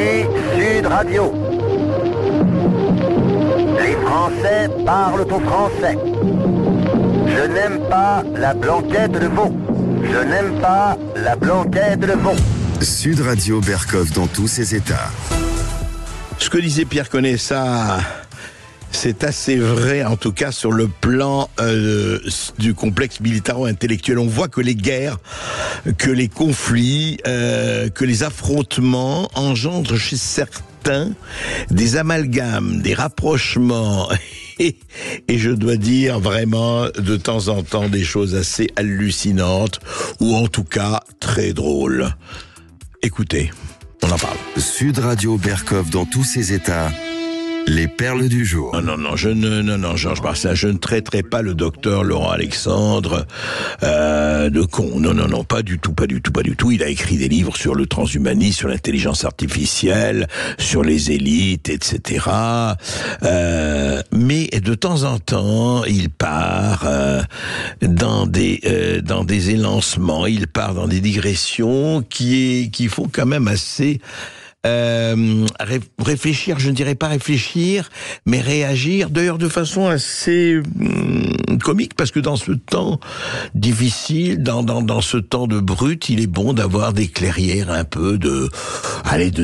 Ici Sud Radio. Les Français parlent au français. Je n'aime pas la blanquette de veau. Je n'aime pas la blanquette de veau. Sud Radio Berkov dans tous ses états. Ce que disait Pierre Conessa, c'est assez vrai, en tout cas sur le plan du complexe militaro-intellectuel. On voit que les guerres, que les conflits, que les affrontements engendrent chez certains des amalgames, des rapprochements et je dois dire vraiment de temps en temps des choses assez hallucinantes ou en tout cas très drôles. Écoutez, on en parle. Sud Radio Berkov dans tous ses états. Les perles du jour. Georges Martin, je ne traiterai pas le docteur Laurent Alexandre de con. Non, pas du tout. Il a écrit des livres sur le transhumanisme, sur l'intelligence artificielle, sur les élites, etc. Mais de temps en temps, il part dans des élancements, il part dans des digressions qui font quand même assez réfléchir, je ne dirais pas réfléchir, mais réagir, d'ailleurs de façon assez comique, parce que dans ce temps difficile, dans ce temps de brut, il est bon d'avoir des clairières un peu de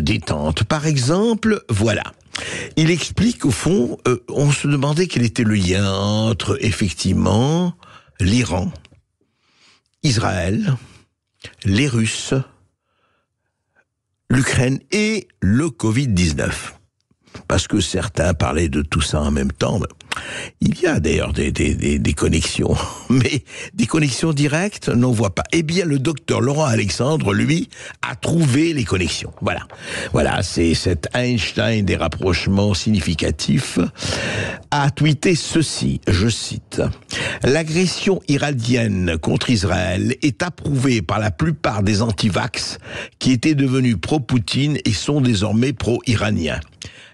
détente. Par exemple, voilà. Il explique, au fond, on se demandait quel était le lien entre, effectivement, l'Iran, Israël, les Russes, l'Ukraine et le Covid-19. Parce que certains parlaient de tout ça en même temps. Il y a d'ailleurs des connexions, mais des connexions directes, on n'en voit pas. Eh bien, le docteur Laurent Alexandre, lui, a trouvé les connexions. Voilà, c'est cet Einstein des rapprochements significatifs, a tweeté ceci, je cite: « L'agression iranienne contre Israël est approuvée par la plupart des antivax qui étaient devenus pro-Poutine et sont désormais pro-iraniens.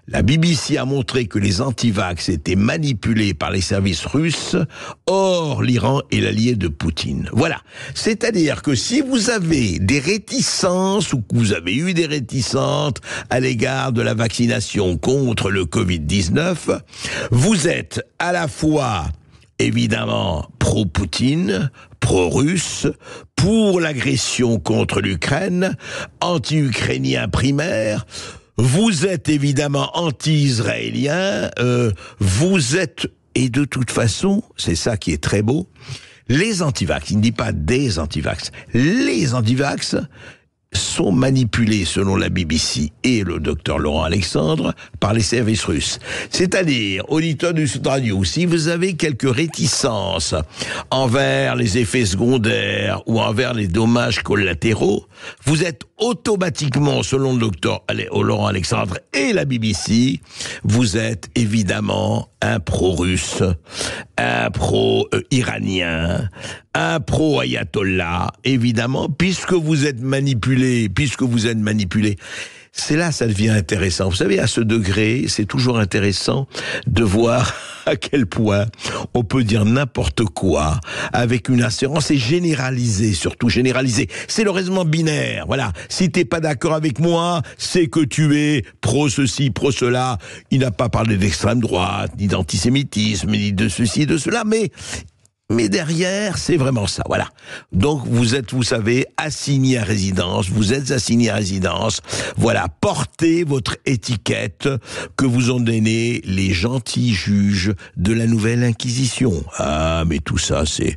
La BBC a montré que les antivax étaient manipulés par les services russes. Or, l'Iran est l'allié de Poutine. » Voilà. C'est-à-dire que si vous avez des réticences ou que vous avez eu des réticences à l'égard de la vaccination contre le Covid-19, vous êtes à la fois évidemment pro-Poutine, pro-russe, pour l'agression contre l'Ukraine, anti-ukrainien primaire. Vous êtes évidemment anti-israélien, vous êtes, et de toute façon, c'est ça qui est très beau, les antivax, il ne dit pas des antivax, les antivax sont manipulés, selon la BBC et le docteur Laurent Alexandre, par les services russes. C'est-à-dire, auditeurs du Sud Radio, si vous avez quelques réticences envers les effets secondaires ou envers les dommages collatéraux, vous êtes automatiquement, selon le docteur Laurent Alexandre et la BBC, vous êtes évidemment un pro-russe, un pro-iranien, un pro-ayatollah, évidemment, puisque vous êtes manipulé. C'est là, ça devient intéressant. Vous savez, à ce degré, c'est toujours intéressant de voir à quel point on peut dire n'importe quoi avec une assurance et généraliser, surtout généraliser. C'est le raisonnement binaire. Voilà. Si t'es pas d'accord avec moi, c'est que tu es pro ceci, pro cela. Il n'a pas parlé d'extrême droite, ni d'antisémitisme, ni de ceci, de cela, mais derrière, c'est vraiment ça, voilà. Donc, vous êtes, vous savez, assigné à résidence, voilà, portez votre étiquette que vous ont donnée les gentils juges de la Nouvelle Inquisition. Ah, mais tout ça, c'est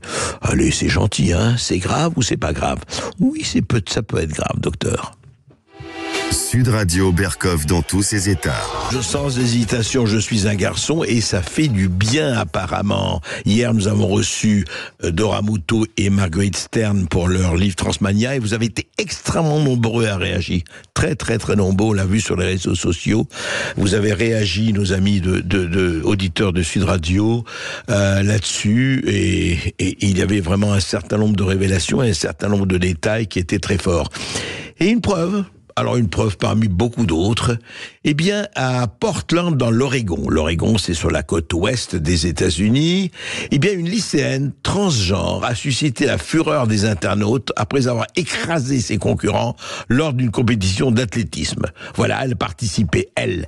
gentil, hein, c'est grave ou c'est pas grave? Oui, ça peut être grave, docteur. Sud Radio Berkov dans tous ses états. Je sens hésitation, je suis un garçon et ça fait du bien apparemment. Hier, nous avons reçu Dora Muto et Marguerite Stern pour leur livre Transmania et vous avez été extrêmement nombreux à réagir. Très, très, très nombreux, on l'a vu sur les réseaux sociaux. Vous avez réagi, nos amis de auditeurs de Sud Radio, là-dessus et il y avait vraiment un certain nombre de révélations et un certain nombre de détails qui étaient très forts. Et une preuve, alors une preuve parmi beaucoup d'autres, eh bien à Portland dans l'Oregon. L'Oregon, c'est sur la côte ouest des États-Unis. Eh bien une lycéenne transgenre a suscité la fureur des internautes après avoir écrasé ses concurrents lors d'une compétition d'athlétisme. Voilà, elle participait, elle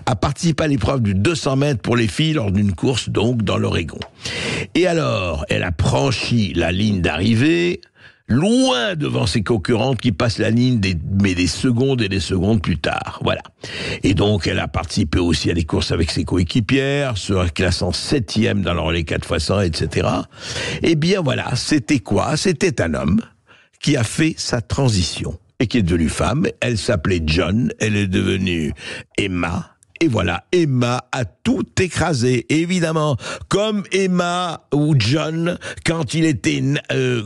a participé à l'épreuve du 200 mètres pour les filles lors d'une course donc dans l'Oregon. Et alors, elle a franchi la ligne d'arrivée, loin devant ses concurrentes qui passent la ligne mais des secondes et des secondes plus tard. Voilà. Et donc, elle a participé aussi à des courses avec ses coéquipières, se classant 7e dans le relais 4x100, etc. Eh bien, voilà. C'était quoi? C'était un homme qui a fait sa transition et qui est devenue femme. Elle s'appelait John. Elle est devenue Emma. Et voilà, Emma a tout écrasé. Et évidemment, comme Emma ou John, quand il était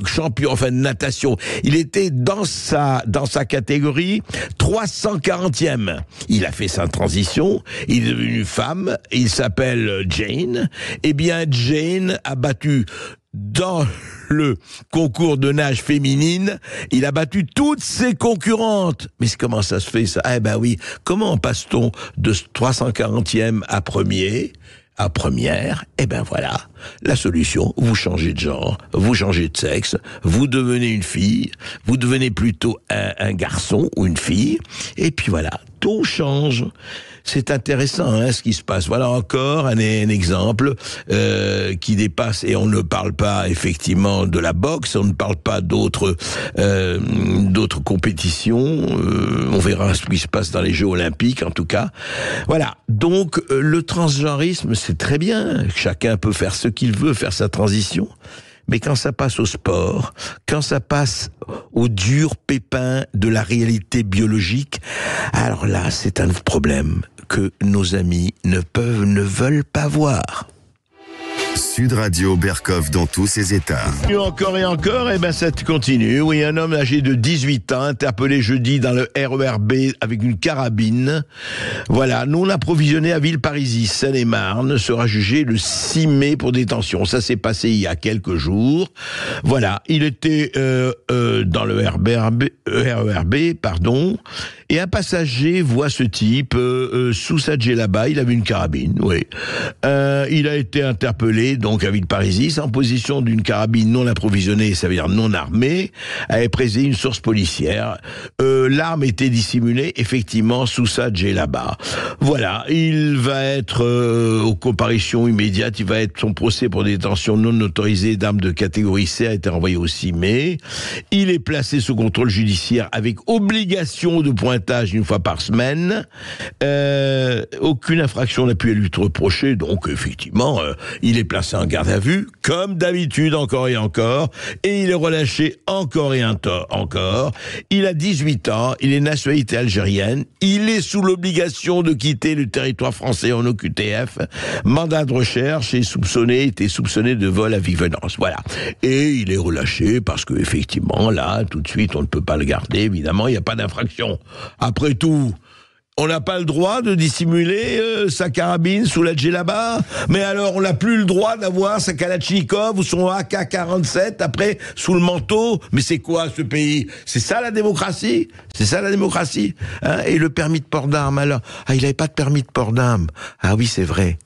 champion, de natation, il était dans sa catégorie 340e. Il a fait sa transition, il est devenu femme, il s'appelle Jane. Eh bien, Jane a battu dans le concours de nage féminine, il a battu toutes ses concurrentes. Mais comment ça se fait, ça? Eh ben oui, comment passe-t-on de 340e à première? Eh ben voilà, la solution, vous changez de genre, vous changez de sexe, vous devenez une fille, vous devenez plutôt un garçon ou une fille, et puis voilà, tout change. C'est intéressant ce qui se passe. Voilà encore un exemple qui dépasse, et on ne parle pas effectivement de la boxe, on ne parle pas d'autres compétitions, on verra ce qui se passe dans les Jeux Olympiques en tout cas. Voilà, donc le transgenrisme c'est très bien, chacun peut faire ce qu'il veut, faire sa transition. Mais quand ça passe au sport, quand ça passe au dur pépin de la réalité biologique, alors là, c'est un problème que nos amis ne veulent pas voir. Sud Radio Berkov dans tous ses états. Encore et encore, et ben ça continue. Oui, un homme âgé de 18 ans, interpellé jeudi dans le RERB avec une carabine. Voilà, non approvisionné à Villeparisis, Seine-et-Marne, sera jugé le 6 mai pour détention. Ça s'est passé il y a quelques jours. Voilà, il était dans le RERB, et un passager voit ce type sous sa djellaba, il avait une carabine, oui. Il a été interpellé donc à Villeparisis en position d'une carabine non approvisionnée, ça veut dire non armée, avait présé une source policière. L'arme était dissimulée effectivement sous sa djellaba. Voilà, il va être aux comparutions immédiates, il va être son procès pour détention non autorisée d'armes de catégorie C a été renvoyé au 6 mai. Il est placé sous contrôle judiciaire avec obligation de pointage une fois par semaine. Aucune infraction n'a pu lui être reprochée, donc effectivement, il est placé en garde à vue, comme d'habitude, encore et encore, et il est relâché encore et encore. Il a 18 ans, il est nationalité algérienne, il est sous l'obligation de quitter le territoire français en OQTF, mandat de recherche, était soupçonné de vol à vue-venance. Voilà. Et il est relâché parce que, effectivement, là, tout de suite, on ne peut pas le garder, évidemment, il n'y a pas d'infraction. Après tout, on n'a pas le droit de dissimuler sa carabine sous la djellaba, mais alors on n'a plus le droit d'avoir sa Kalachnikov ou son AK-47 après sous le manteau. Mais c'est quoi ce pays? C'est ça la démocratie? C'est ça la démocratie, hein? Et le permis de port d'armes alors? Ah, il n'avait pas de permis de port d'armes. Ah oui, c'est vrai.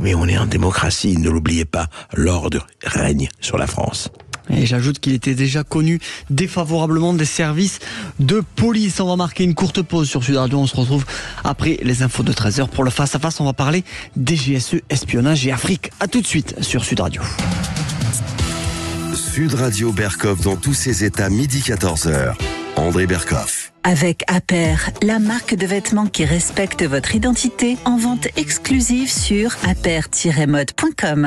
Mais on est en démocratie, ne l'oubliez pas. L'ordre règne sur la France. Et j'ajoute qu'il était déjà connu défavorablement des services de police. On va marquer une courte pause sur Sud Radio. On se retrouve après les infos de 13h pour le face-à-face. On va parler DGSE, espionnage et Afrique. À tout de suite sur Sud Radio. Sud Radio Berkov dans tous ses états, midi 14h. André Berkov. Avec Aper, la marque de vêtements qui respecte votre identité, en vente exclusive sur aper-mode.com.